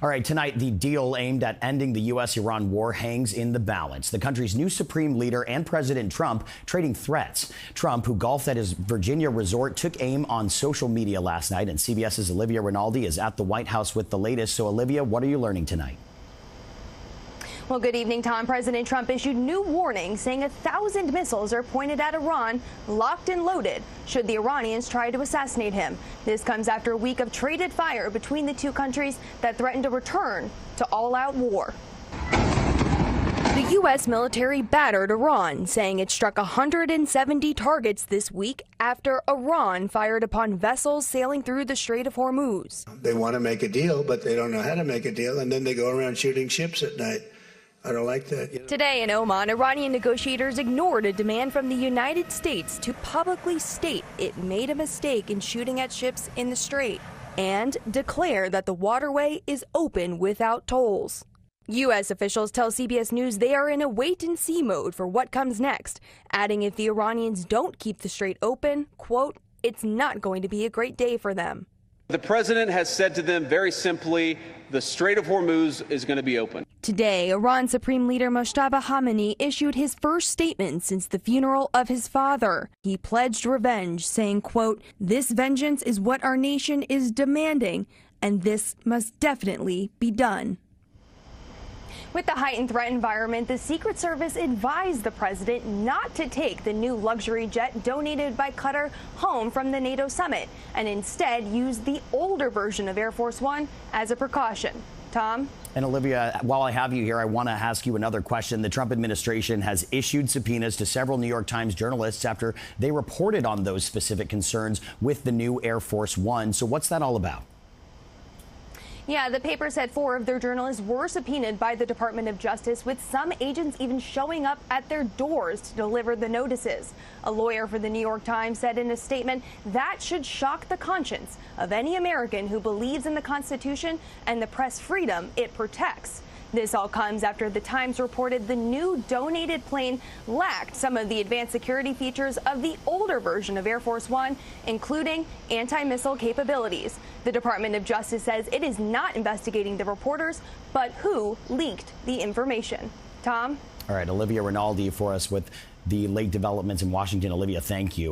All right, tonight, the deal aimed at ending the U.S.-Iran war hangs in the balance. The country's new supreme leader and President Trump trading threats. Trump, who golfed at his Virginia resort, took aim on social media last night, and CBS's Olivia Rinaldi is at the White House with the latest. So, Olivia, what are you learning tonight? Well, good evening, Tom. President Trump issued new warnings saying 1,000 missiles are pointed at Iran, locked and loaded, should the Iranians try to assassinate him. This comes after a week of traded fire between the two countries that threatened a return to all-out war. The U.S. military battered Iran, saying it struck 170 targets this week after Iran fired upon vessels sailing through the Strait of Hormuz. They want to make a deal, but they don't know how to make a deal, and then they go around shooting ships at night. I don't like that. Today in Oman, Iranian negotiators ignored a demand from the United States to publicly state it made a mistake in shooting at ships in the strait and declare that the waterway is open without tolls. U.S. officials tell CBS News they are in a wait-and-see mode for what comes next, adding if the Iranians don't keep the strait open, quote, it's not going to be a great day for them. The president has said to them very simply, the Strait of Hormuz is going to be open. Today, Iran Supreme Leader Mojtaba Khamenei issued his first statement since the funeral of his father. He pledged revenge, saying, quote, this vengeance is what our nation is demanding, and this must definitely be done. With the heightened threat environment, the Secret Service advised the president not to take the new luxury jet donated by Qatar home from the NATO summit and instead use the older version of Air Force One as a precaution. Tom? And Olivia, while I have you here, I want to ask you another question. The Trump administration has issued subpoenas to several New York Times journalists after they reported on those specific concerns with the new Air Force One. So what's that all about? Yeah, the paper said 4 of their journalists were subpoenaed by the Department of Justice, with some agents even showing up at their doors to deliver the notices. A lawyer for the New York Times said in a statement that should shock the conscience of any American who believes in the Constitution and the press freedom it protects. This all comes after the Times reported the new donated plane lacked some of the advanced security features of the older version of Air Force One, including anti-missile capabilities. The Department of Justice says it is not investigating the reporters, but who leaked the information. Tom? All right, Olivia Rinaldi for us with the late developments in Washington. Olivia, thank you.